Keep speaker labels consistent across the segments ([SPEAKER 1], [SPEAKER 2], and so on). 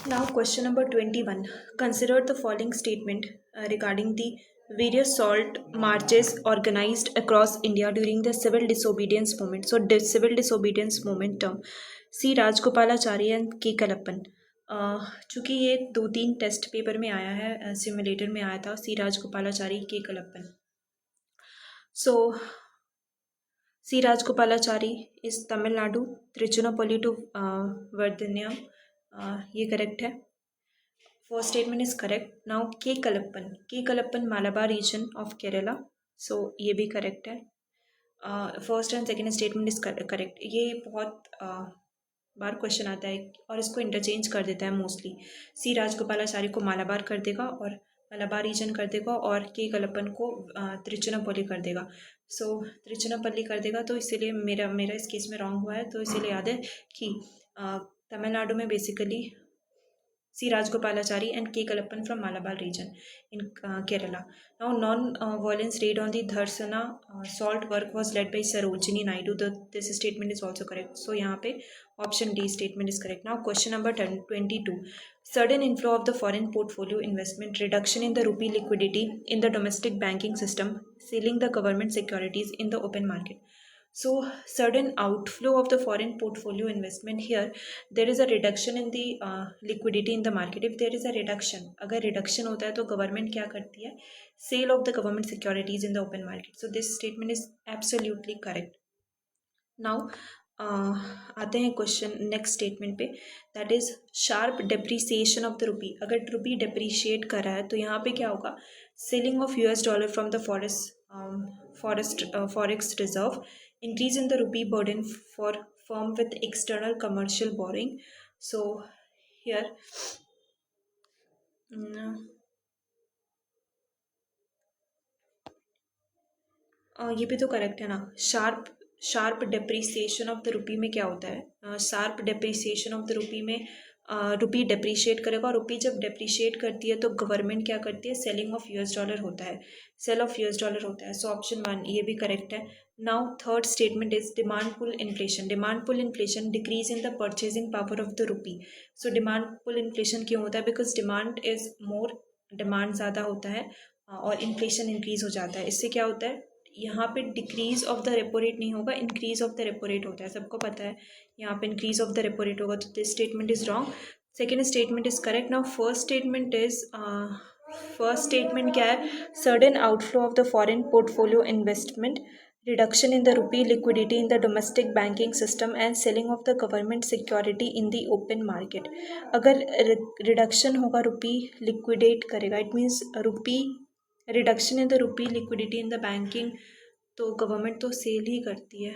[SPEAKER 1] Now, question number 21. Consider the following statement regarding the various salt marches organized across India during the civil disobedience movement. So, civil disobedience movement term. C. Rajgopalachari and K. Kalappan. चूँकि ये 2-3 test paper में आया है, simulator में आया था, सी राजगोपालाचारी के कलप्पन. सो सी Rajagopalachari is Tamil Nadu, त्रिचुनापल्ली to वर्धन्या, ये करेक्ट है. First statement is correct. Now के कलप्पन मालाबार रीजन ऑफ केरला, सो ये भी करेक्ट है. First and second statement is correct. ये बहुत बार क्वेश्चन आता है और इसको इंटरचेंज कर देता है मोस्टली. सी राजगोपालाचारी को मालाबार कर देगा और मलाबार रीजन कर देगा, और के कलप्पन को त्रिचुनापल्ली कर देगा. सो त्रिचुनापल्ली कर देगा, तो इसीलिए मेरा इस केस में रॉन्ग हुआ है. तो इसीलिए याद है कि तमिलनाडु में basically C. Rajgopalachari and K. Kalappan from Malabar region in Kerala. Now, non-violence raid on the Dharsana salt work was led by Sarojini Naidu. This statement is also correct. So, यहाँ पे option D statement is correct. Now, question number 22. Sudden inflow of the foreign portfolio investment, reduction in the rupee liquidity in the domestic banking system, selling the government securities in the open market. So, sudden outflow of the foreign portfolio investment, here there is a reduction in the liquidity in the market. If there is a reduction, अगर reduction होता है तो government क्या करती है? Sale of the government securities in the open market. So this statement is absolutely correct. Now आते हैं question next statement पे, that is sharp depreciation of the रुपी. अगर रुपी डेप्रिशिएट कर रहा है तो यहाँ पे क्या होगा? Selling of US dollar from the forex reserve, increase in the rupee burden for firm with external commercial borrowing. So here ये भी तो करेक्ट है ना. शार्प डेप्रिसिएशन ऑफ द रुपी में क्या होता है? शार्प डेप्रिसिएशन ऑफ द रुपी में रुपी डेप्रिशिएट करेगा, और रुपी जब डेप्रिशिएट करती है तो गवर्नमेंट क्या करती है? सेलिंग ऑफ US डॉलर होता है, सेल ऑफ US डॉलर होता है. सो ऑप्शन 1 ये भी करेक्ट है. Now third statement is demand pull inflation. Demand pull inflation, decrease in the purchasing power of the rupee. So demand pull inflation क्यों होता है? Because demand is more, demand ज़्यादा होता है और इन्फ्लेशन इंक्रीज हो जाता है. इससे क्या होता है? यहाँ पे decrease of the repo rate नहीं होगा, increase of the repo rate होता है, सबको पता है. यहाँ पे increase of the repo rate होगा, तो this statement is wrong. Second statement is correct. Now first statement क्या है? Sudden outflow of the foreign portfolio investment, reduction in the rupee liquidity in the domestic banking system and selling of the government security in the open market. अगर reduction होगा, rupee liquidate करेगा, it means rupee reduction in the rupee liquidity in the banking, तो government तो sell ही करती है.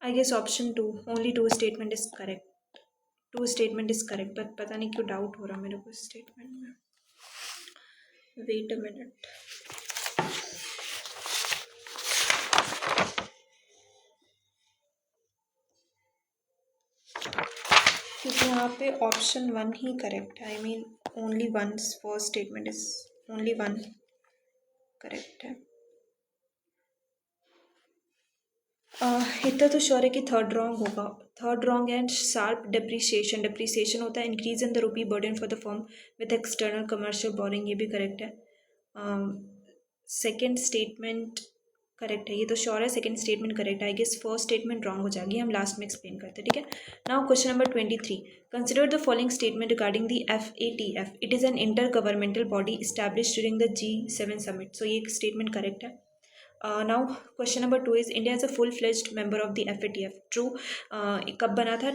[SPEAKER 1] I guess option 2, only 2 statement is correct. 2 statement is correct, but पता नहीं क्यों डाउट हो रहा मेरे को स्टेटमेंट में. Wait a minute. क्योंकि यहाँ पे ऑप्शन 1 ही करेक्ट है. I mean only one, first statement is only 1 correct है. इतना तो श्योर है कि थर्ड रॉन्ग होगा. Third wrong and sharp depreciation होता है, increase in the rupee burden for the firm with external commercial borrowing, ये भी करेक्ट है. सेकेंड स्टेटमेंट करेक्ट है, ये तो श्योर है. सेकेंड स्टेटमेंट करेक्ट है. I guess first statement wrong हो जाएगी, हम लास्ट में एक्सप्लेन करते हैं, ठीक है. Now question number 23. Consider the following statement regarding the FATF. It is an intergovernmental body establish during the G7 summit. So ये स्टेटमेंट करेक्ट है. Now question number 2 is India is a full-fledged member of the FATF. True. कब बना था?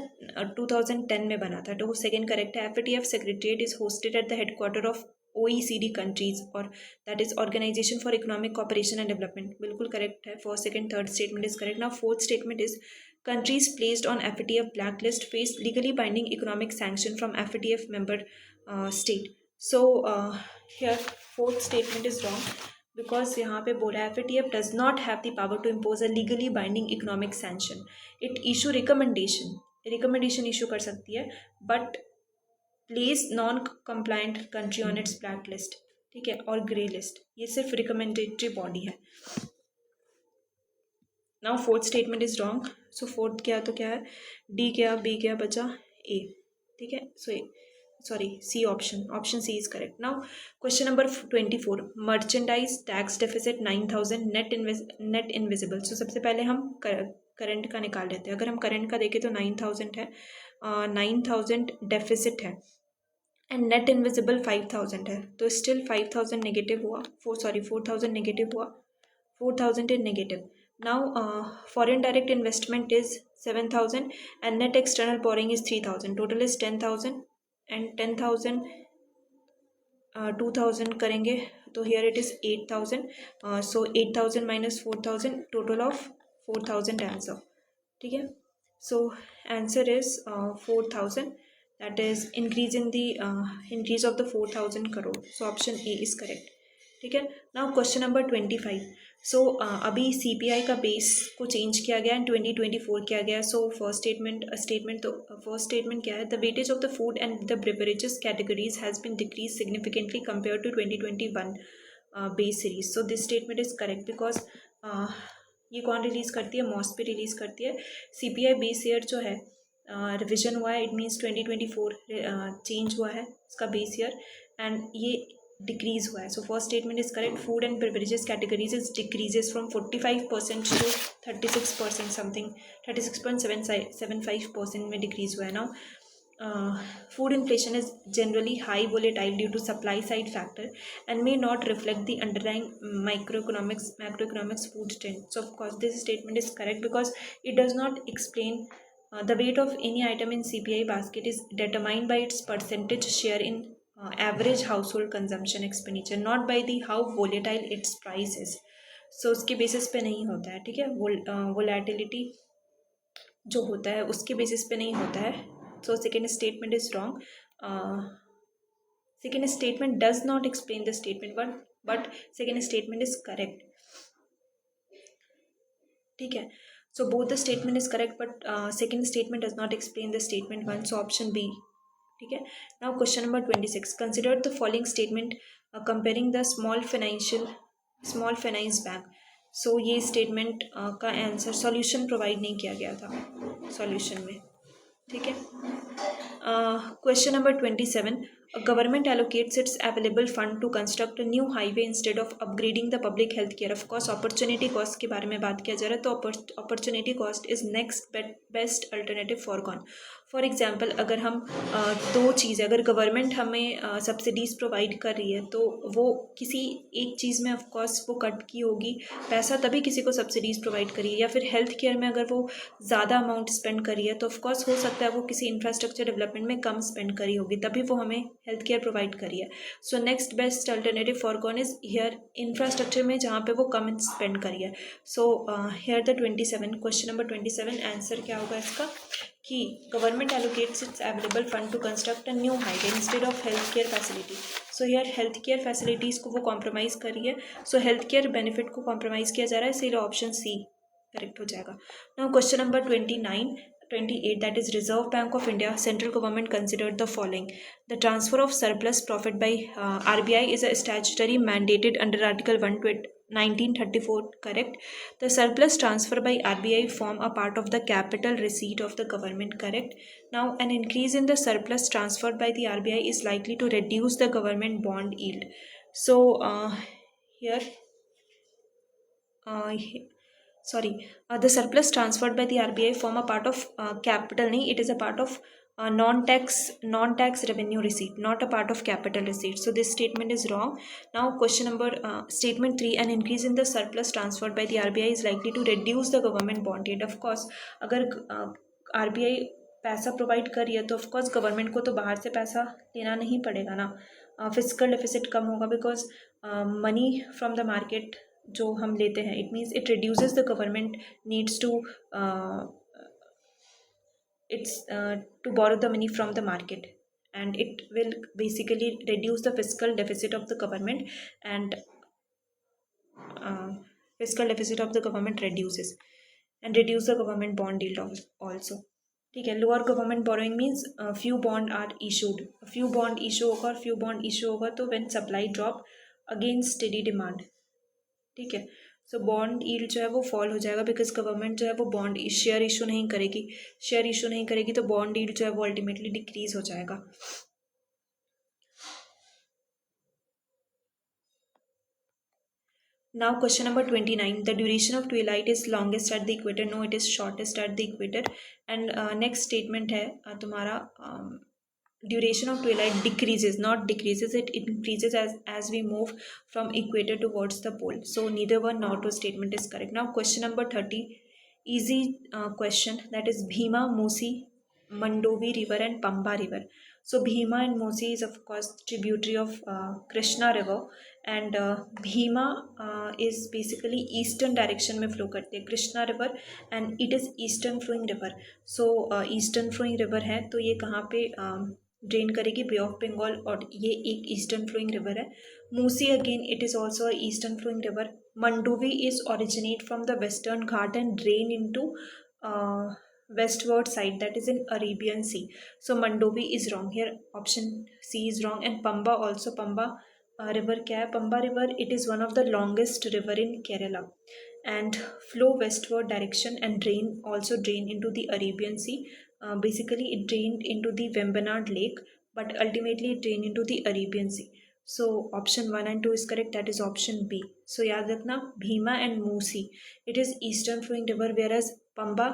[SPEAKER 1] 2010 में बना था. तो second correct है. FATF secretariat is hosted at the headquarter of OECD countries, और that is Organization for Economic Cooperation and Development. बिल्कुल करेक्ट है. First second third statement is correct. Now fourth statement is countries placed on FATF blacklist face legally binding economic sanction from FATF member state. So here fourth statement is wrong, because यहाँ पे बोला है FATF does not have the power to impose a legally binding economic sanction. It issue recommendation issue कर सकती है, but place non compliant country on its black list, ठीक है, और ग्रे लिस्ट. ये सिर्फ रिकमेंडेटरी बॉडी है. Now fourth statement is wrong. So fourth क्या तो क्या है? डी क्या, बी क्या बचा, ए. ठीक है, C option C is correct. Now question number 24. Merchandise tax deficit 9,000, net invisible. So सबसे पहले हम करंट का निकाल लेते हैं. अगर हम करंट का देखें तो 9,000 है, 9,000 डेफिसिट है एंड नेट इनविजिबल 5,000 है. तो स्टिल 5,000 नेगेटिव हुआ, 4,000 नेगेटिव हुआ, 4,000 is negative. Now foreign direct investment is 7,000 and net external borrowing is 3,000. Total is 10,000 and 10,000 2,000 करेंगे तो here it is 8,000. So 8,000 minus 4,000, total of 4,000 answer. ठीक है, so answer is 4,000. That is increase in the increase of the 4,000 crore. So option A is correct. ठीक है. Now question number 25. सो अभी CPI का base को change किया गया and 2024 किया गया. सो फर्स्ट स्टेटमेंट क्या है? The weightage of the food and the beverages categories has been decrease significantly compare to 2021 base series. So this statement is correct because ये कौन रिलीज़ करती है? मॉस्पी रिलीज़ करती है. CPI बेस ईयर जो है रिविजन हुआ है, इट मीन्स 2024 चेंज हुआ है इसका बेस ईयर एंड ये डिक्रीज हुआ है. So first statement is correct. Food and beverages categories is decreases from 45% to 36% something, 36.75% में डिक्रीज हुआ है. Now food inflation is generally high volatile due to supply side factor and may not reflect the underlying macroeconomics food trend. So of course this statement is correct because it does not explain the weight of any item in CPI basket is determined by its percentage share in average household consumption expenditure, not by the how volatile its price is. So उसके basis पे नहीं होता है. ठीक है, volatility जो होता है उसके बेसिस पे नहीं होता है. So second statement is wrong. Second statement does not explain the statement one, but second statement is correct. ठीक है, so both the statement is correct, but second statement does not explain the statement one. So option B. ठीक है. Now question number 26. Consider the following statement comparing the small finance bank. So ये statement का answer solution provide नहीं किया गया था solution में. ठीक है. Question number 27. Government allocates its available fund to construct a new highway instead of upgrading the public health care. Of course opportunity cost के बारे में बात किया जा रहा है. तो opportunity cost is next best alternative for कौन? फॉर एग्जाम्पल अगर हम दो चीज़ें, अगर गवर्नमेंट हमें सब्सिडीज़ प्रोवाइड कर रही है तो वो किसी एक चीज़ में ऑफकोर्स वो कट की होगी पैसा, तभी किसी को सब्सिडीज़ प्रोवाइड करी है. या फिर हेल्थ केयर में अगर वो ज़्यादा अमाउंट स्पेंड करी है तो ऑफकोर्स हो सकता है वो किसी इंफ्रास्ट्रक्चर डेवलपमेंट में कम स्पेंड करी होगी, तभी वो हमें हेल्थ केयर प्रोवाइड करी है. So next best alternative for कौन इज हियर? इंफ्रास्ट्रक्चर में जहाँ पे वो कम स्पेंड करी है. So here the 27 question number 27 answer क्या होगा इसका कि government allocates its available fund to construct a new highway instead of health care facility. So here health care facilities को वो कॉम्प्रोमाइज़ करी है. सो हेल्थ केयर बेनिफिट को compromise किया जा रहा है, इसलिए ऑप्शन सी करेक्ट हो जाएगा. Now question number 28 that is Reserve Bank of India central government considered the following. The transfer of surplus profit by RBI is a statutory mandated under Article 1934, correct. The surplus transfer by RBI form a part of the capital receipt of the government, correct. Now an increase in the surplus transferred by the RBI is likely to reduce the government bond yield. So here the surplus transferred by the RBI form a part of capital nahi, it is a part of non-tax revenue receipt, not a part of capital receipt. So this statement is wrong. Now question number statement 3, an increase in the surplus transferred by the RBI is likely to reduce the government bond yield. Of course अगर RBI पैसा provide कर रही है तो of course government को तो बाहर से पैसा लेना नहीं पड़ेगा ना. फिजिकल डेफिसिट कम होगा because money from the market जो हम लेते हैं, it means it reduces the government needs to to borrow the money from the market, and it will basically reduce the fiscal deficit of the government, and fiscal deficit of the government reduces and reduce the government bond yield also. ठीक है. Lower government borrowing means few bond are issued, few bond issue होगा और few bond issue होगा तो when supply drop against steady demand. ठीक है. So bond yield जो है वो फॉल हो जाएगा बिकॉज गवर्नमेंट जो है वो बॉन्ड शेयर इशू नहीं करेगी, शेयर इशू नहीं करेगी तो बॉन्ड यील्ड जो है वो अल्टीमेटली डिक्रीज हो जाएगा. Now question number 29. The duration of twilight is longest at the equator. No, it is shortest at the equator. And next statement है तुम्हारा duration of twilight decreases, not decreases, it increases as we move from equator towards the pole. So neither one nor two statement is correct. Now question number 30. Easy question, that is Bhima, Musi, Mandovi river and Pamba river. So Bhima and Musi is of course tributary of Krishna river, and Bhima is basically eastern direction में flow करती है Krishna river, and it is eastern flowing river. So eastern flowing river है तो ये कहाँ पे drain करेगी, बे of Bengal, और ये एक ईस्टर्न फ्लोइंग रिवर है. Musi again it is also a eastern flowing river. Mandovi is originate from the western Ghat and drain into westward side, that is in Arabian Sea. So Mandovi is wrong here, option C is wrong. And Pamba also, Pamba river क्या है, Pamba river it is one of the longest river in Kerala and flow westward direction and drain into the Arabian Sea. Basically it drained into the Vembanad lake, but ultimately it drained into the Arabian Sea. So option 1 and 2 is correct, that is option B. So याद रखना, Bhima and Musi it is eastern flowing river, whereas Pamba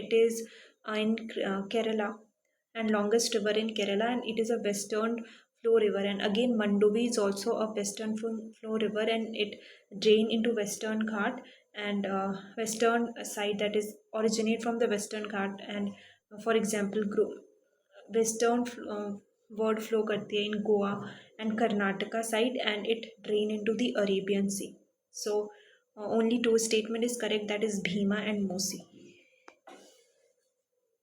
[SPEAKER 1] it is in Kerala and longest river in Kerala, and it is a western flow river. And again Mandovi is also a western flow river, and it drain into Western Ghat and western side, that is originate from the Western Ghat. And for example western word flow करती है in Goa and Karnataka side, and it drain into the Arabian Sea. So only two statement is correct, that is Bhima and Musi.